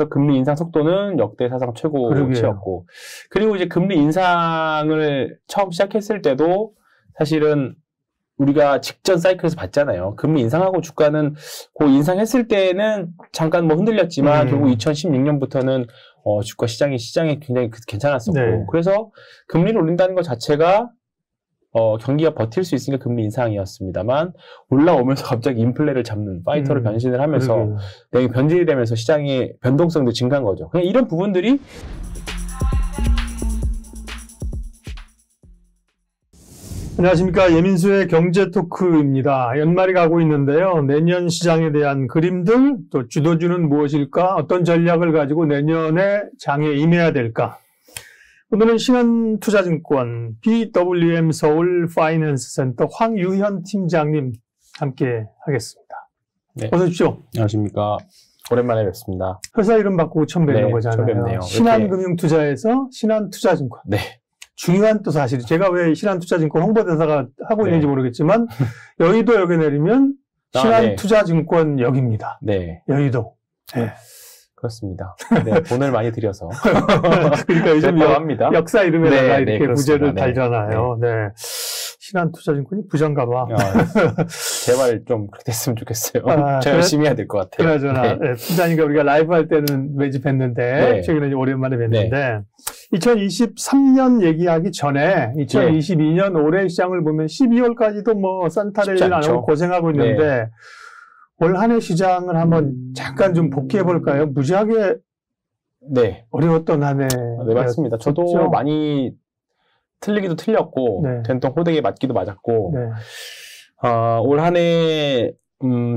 금리 인상 속도는 역대 사상 최고치였고, 그리고 이제 금리 인상을 처음 시작했을 때도 사실은 우리가 직전 사이클에서 봤잖아요. 금리 인상하고 주가는 그 인상했을 때는 잠깐 뭐 흔들렸지만 결국 2016년부터는 주가 시장이 굉장히 괜찮았었고, 네. 그래서 금리를 올린다는 것 자체가 경기가 버틸 수 있으니까 금리 인상이었습니다만, 올라오면서 갑자기 인플레를 잡는 파이터로 변신을 하면서 변질이 되면서 시장의 변동성도 증가한 거죠. 그냥 이런 부분들이 안녕하십니까. 예민수의 경제토크입니다. 연말이 가고 있는데요. 내년 시장에 대한 그림들, 또 주도주는 무엇일까? 어떤 전략을 가지고 내년에 장에 임해야 될까? 오늘은 신한투자증권 BWM 서울 파이낸스 센터 황유현 팀장님 함께 하겠습니다. 네. 어서 오십시오. 안녕하십니까. 오랜만에 뵙습니다. 회사 이름 바꾸고 처음 뵙는 네, 거잖아요. 처음 뵙네요. 신한금융투자에서 신한투자증권. 네. 중요한 또 사실이, 제가 왜 신한투자증권 홍보대사가 하고 있는지 네. 모르겠지만 여의도역에 내리면 신한투자증권역입니다. 네. 여의도. 네. 그렇습니다. 네, 돈을 많이 들여서. 그러니까 요즘 합니다. 역사 이름에다가 네, 이렇게 부제를 네. 달잖아요. 네. 신한투자증권이 부자인가 봐. 제발 좀 그렇게 됐으면 좋겠어요. 저 열심히 해야 될 것 같아요. 그나저나, 네. 팀장님과 우리가 라이브 할 때는 매집했는데, 네. 최근에 이제 오랜만에 뵀는데, 네. 2023년 얘기하기 전에, 2022년 올해 시장을 보면 12월까지도 뭐 산타레일 안 하고 고생하고 있는데, 네. 올 한 해 시장을 한번 잠깐 좀 복귀해 볼까요? 무지하게 네. 어려웠던 한 해. 네, 맞습니다. 저도 그렇죠? 많이 틀리기도 틀렸고, 네. 된통 호되게 맞기도 맞았고, 네. 올 한 해,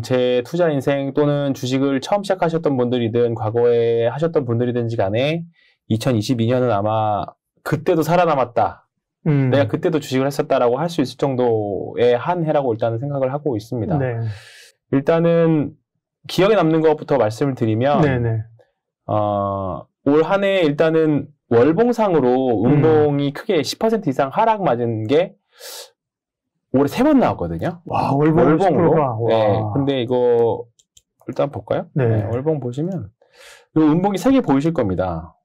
제 투자 인생 또는 주식을 처음 시작하셨던 분들이든 과거에 하셨던 분들이든지 간에 2022년은 아마 그때도 살아남았다. 내가 그때도 주식을 했었다라고 할 수 있을 정도의 한 해라고 일단은 생각을 하고 있습니다. 네. 일단은 기억에 남는 것부터 말씀을 드리면, 네네. 올 한 해 일단은 월봉상으로 음봉이 크게 10% 이상 하락 맞은 게 올해 3번 나왔거든요. 와, 월봉으로. 네. 근데 이거 일단 볼까요? 네. 네, 월봉 보시면 이 음봉이 3개 보이실 겁니다.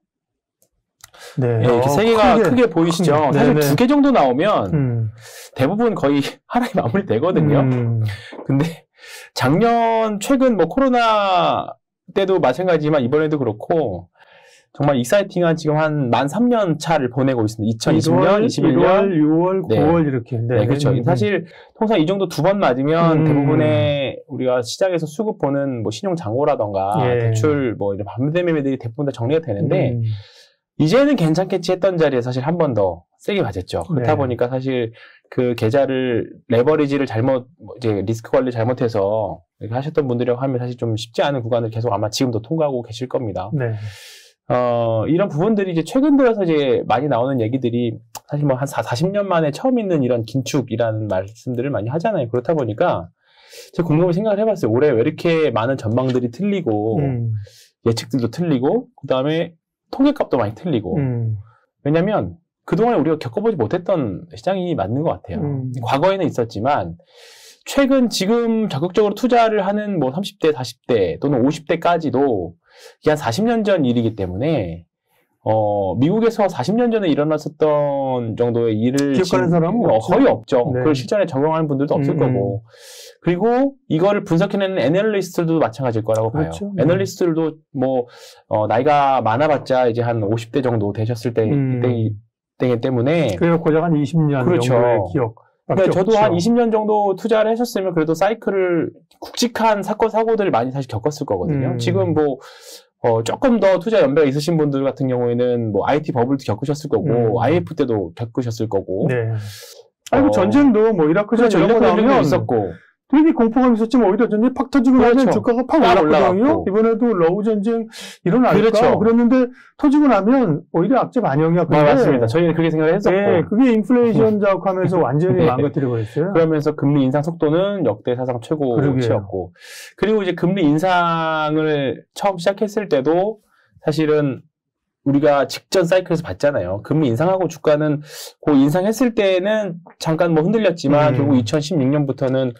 네. 네, 이렇게 3개가 크게 보이시죠? 사실 2개 정도 나오면 대부분 거의 하락이 마무리되거든요. 근데 최근 뭐 코로나 때도 마찬가지지만 이번에도 그렇고 정말 익사이팅한 지금 한 만 3년 차를 보내고 있습니다. 2020년, 21년, 1월, 6월, 네. 9월 이렇게. 네, 그렇죠. 사실 통상 이 정도 2번 맞으면 대부분의 우리가 시장에서 수급 보는 뭐 신용 잔고라던가 대출 뭐 이런 반대 매매들이 대부분 다 정리가 되는데 이제는 괜찮겠지 했던 자리에 사실 한 번 더 세게 맞았죠. 그렇다 보니까 사실 그 계좌를 레버리지를 이제 리스크 관리 잘못해서 이렇게 하셨던 분들이라고 하면 사실 좀 쉽지 않은 구간을 계속 아마 지금도 통과하고 계실 겁니다. 네. 이런 부분들이 이제 최근 들어서 이제 많이 나오는 얘기들이 사실 뭐 한 40년 만에 처음 있는 이런 긴축이라는 말씀들을 많이 하잖아요. 그렇다 보니까 제가 곰곰이 생각을 해봤어요. 올해 왜 이렇게 많은 전망들이 틀리고 예측들도 틀리고 그 다음에 통계값도 많이 틀리고 왜냐면 그동안에 우리가 겪어보지 못했던 시장이 맞는 것 같아요. 과거에는 있었지만 최근 지금 적극적으로 투자를 하는 뭐 30대, 40대 또는 50대까지도 이게 한 40년 전 일이기 때문에 미국에서 40년 전에 일어났었던 정도의 일을 기억하는 사람은 거의 없죠. 네. 그걸 실전에 적용하는 분들도 없을 거고. 그리고 이거를 분석해내는 애널리스트들도 마찬가지일 거라고 그렇죠. 봐요. 애널리스트들도 뭐 나이가 많아봤자 이제 한 50대 정도 되셨을 때이기 때문에 그래서 고작 한 20년 그렇죠. 정도의 기억. 그러니까 저도 한 20년 정도 투자를 하셨으면 그래도 사이클을 굵직한 사건 사고들을 많이 사실 겪었을 거거든요. 지금 뭐 조금 더 투자 연배가 있으신 분들 같은 경우에는 뭐 IT 버블도 겪으셨을 거고 IF 때도 겪으셨을 거고. 네. 아이고 전쟁도 뭐 이라크전 이런 거 나오면 있었고. 되게 공포감이 있었지만 오히려 전쟁이 팍 터지고 나면 그렇죠. 주가가 팍 올라갔거든요. 이번에도 러우 전쟁 일어날까? 그렇죠. 그랬는데 터지고 나면 오히려 악재 반영이야. 맞습니다. 저희는 그렇게 생각을 했었고. 네, 그게 인플레이션 작업하면서 완전히 망가뜨려 버렸어요. 그러면서 금리 인상 속도는 역대 사상 최고치였고. 그리고 이제 금리 인상을 처음 시작했을 때도 사실은 우리가 직전 사이클에서 봤잖아요. 금리 인상하고 주가는 그 인상했을 때는 잠깐 뭐 흔들렸지만 결국 2016년부터는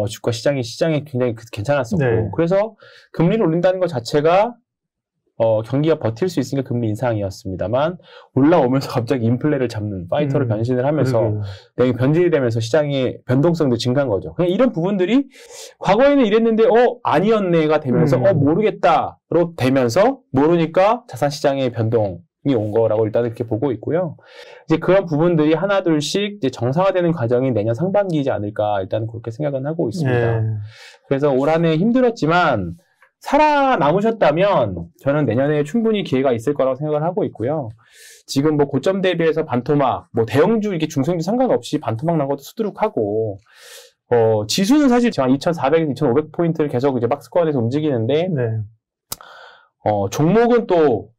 주가 시장이 굉장히 괜찮았었고. 그래서 금리를 올린다는 것 자체가 경기가 버틸 수 있으니까 금리 인상이었습니다만 올라오면서 갑자기 인플레를 잡는 파이터로 변신을 하면서 변질이 되면서 시장의 변동성도 증가한 거죠. 그냥 이런 부분들이 과거에는 이랬는데 아니었네가 되면서 모르겠다로 되면서 모르니까 자산 시장의 변동이 온 거라고 일단 이렇게 보고 있고요. 이제 그런 부분들이 하나둘씩 이제 정상화되는 과정이 내년 상반기이지 않을까 일단 그렇게 생각은 하고 있습니다. 그래서 올 한 해 힘들었지만 살아남으셨다면 저는 내년에 충분히 기회가 있을 거라고 생각을 하고 있고요. 지금 뭐 고점 대비해서 반토막, 뭐 대형주 이게 중성주 상관없이 반토막 난 것도 수두룩하고 지수는 사실 제가 2,400에서 2,500포인트를 계속 이제 박스권에서 움직이는데 종목은 또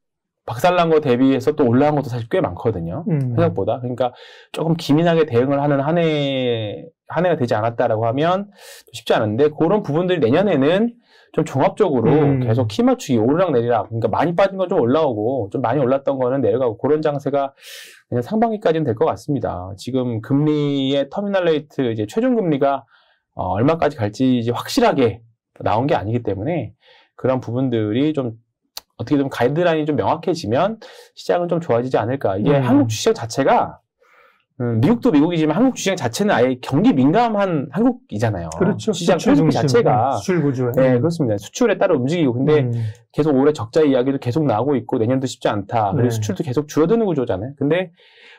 박살난 거 대비해서 또 올라간 것도 사실 꽤 많거든요. 생각보다. 그러니까 조금 기민하게 대응을 하는 한 해가 되지 않았다라고 하면 쉽지 않은데 그런 부분들이 내년에는 좀 종합적으로 계속 키 맞추기, 오르락 내리락. 그러니까 많이 빠진 건 좀 올라오고, 좀 많이 올랐던 거는 내려가고, 그런 장세가 그냥 상반기까지는 될 것 같습니다. 지금 금리의 터미널 레이트, 이제 최종 금리가 얼마까지 갈지 이제 확실하게 나온 게 아니기 때문에 그런 부분들이 좀 어떻게 좀 가이드라인이 좀 명확해지면 시장은 좀 좋아지지 않을까. 이게 한국 주시장 자체가 미국도 미국이지만 한국 주시장 자체는 아예 경기 민감한 한국이잖아요. 그렇죠. 시장 수출 자체가. 수출 구조에. 네, 그렇습니다. 수출에 따라 움직이고. 근데 계속 올해 적자 이야기도 계속 나오고 있고 내년도 쉽지 않다. 그리고 수출도 계속 줄어드는 구조잖아요. 근데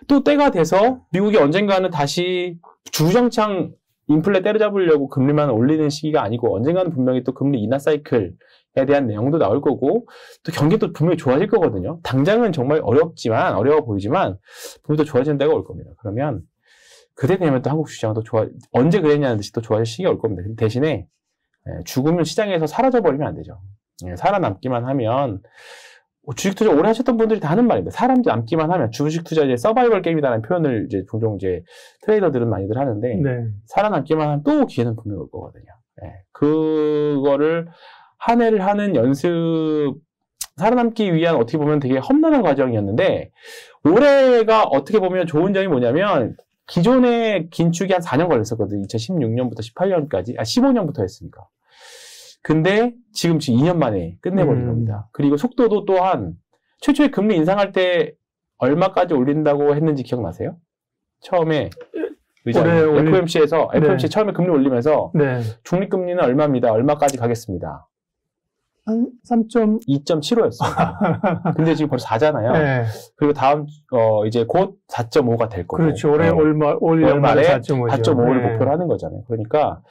또 때가 돼서 미국이 언젠가는 다시 주구장창 인플레 때려잡으려고 금리만 올리는 시기가 아니고 언젠가는 분명히 또 금리 인하 사이클에 대한 내용도 나올 거고 또 경기도 분명히 좋아질 거거든요. 당장은 정말 어려워 보이지만 분명히 또 좋아지는 때가 올 겁니다. 그러면 그때 되면 또 한국 시장은 또 언제 그랬냐는 듯이 또 좋아질 시기가 올 겁니다. 대신에 죽으면 시장에서 사라져버리면 안 되죠. 살아남기만 하면 주식 투자 오래 하셨던 분들이 다 하는 말입니다. 사람 남기만 하면 주식 투자 이제 서바이벌 게임이라는 표현을 이제 종종 이제 트레이더들은 많이들 하는데 살아남기만 하면 또 기회는 분명히 올 거거든요. 그거를 한 해를 하는 연습, 살아남기 위한 어떻게 보면 되게 험난한 과정이었는데 올해가 어떻게 보면 좋은 점이 뭐냐면 기존의 긴축이 한 4년 걸렸었거든요. 2016년부터 18년까지, 15년부터 했으니까. 근데 지금 2년 만에 끝내버린 겁니다. 그리고 속도도 또한 최초에 금리 인상할 때 얼마까지 올린다고 했는지 기억나세요? 처음에 FOMC에서 FOMC 처음에 금리 올리면서 중립금리는 얼마입니다. 얼마까지 가겠습니다. 한 2.75였어요. 근데 지금 벌써 4잖아요. 그리고 다음 이제 곧 4.5가 될 거고. 그렇죠. 올해 올 말에 4.5를 목표로 하는 거잖아요. 그러니까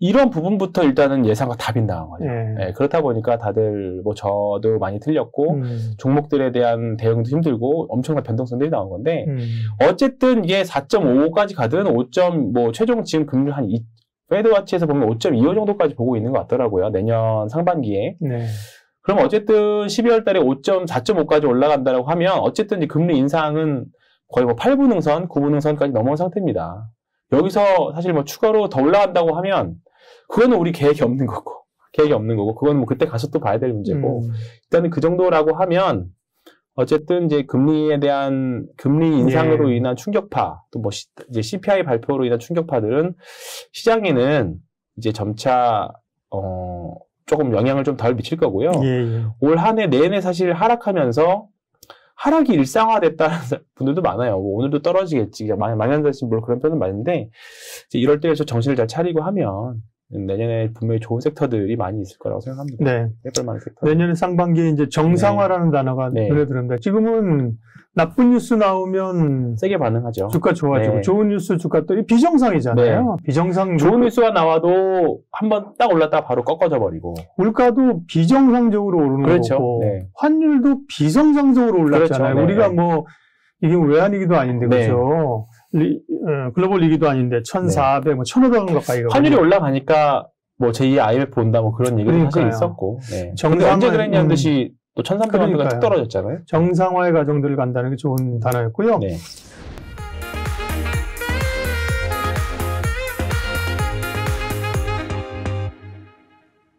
이런 부분부터 일단은 예상과 다 빗나간 거죠. 그렇다 보니까 다들 뭐 저도 많이 틀렸고 종목들에 대한 대응도 힘들고 엄청난 변동성들이 나온 건데 어쨌든 이게 4.5까지 가든 5. 최종 지금 금리 한 페드와치에서 보면 5.25 정도까지 보고 있는 것 같더라고요. 내년 상반기에. 그럼 어쨌든 12월 달에 4.5까지 올라간다고 하면 어쨌든 이제 금리 인상은 거의 뭐 8분응선, 9분응선까지 넘어온 상태입니다. 여기서 사실 뭐 추가로 더 올라간다고 하면 그거는 우리 계획이 없는 거고 그건 뭐 그때 가서 또 봐야 될 문제고 일단은 그 정도라고 하면 어쨌든 이제 금리에 대한 금리 인상으로 인한 충격파 또 뭐 이제 CPI 발표로 인한 충격파들은 시장에는 이제 점차 조금 영향을 좀 덜 미칠 거고요. 올 한 해 내내 사실 하락하면서 하락이 일상화됐다는 분들도 많아요. 뭐 오늘도 떨어지겠지. 망연자실 뭐 그런 표현은 많은데 이제 이럴 때에서 정신을 잘 차리고 하면 내년에 분명히 좋은 섹터들이 많이 있을 거라고 생각합니다. 빼볼만한 섹터. 내년에 상반기에 이제 정상화라는 단어가 눈에 들어옵니다. 지금은 나쁜 뉴스 나오면 세게 반응하죠. 주가 좋아지고 좋은 뉴스 주가 또 비정상이잖아요. 비정상 좋은 뉴스가 나와도 한번 딱 올랐다가 바로 꺾어져 버리고 물가도 비정상적으로 오르는 거고 환율도 비정상적으로 올랐잖아요. 우리가 뭐 이게 외환위기도 아닌데 그렇죠. 글로벌 위기도 아닌데 1,400, 1,500원 가까이 환율이 올라가니까 뭐 제2의 IMF 온다 뭐 그런 얘기도 사실 있었고 근데 언제 그랬냐는 듯이 또 1,300원대가 툭 떨어졌잖아요. 정상화의 과정들을 간다는 게 좋은 단어였고요.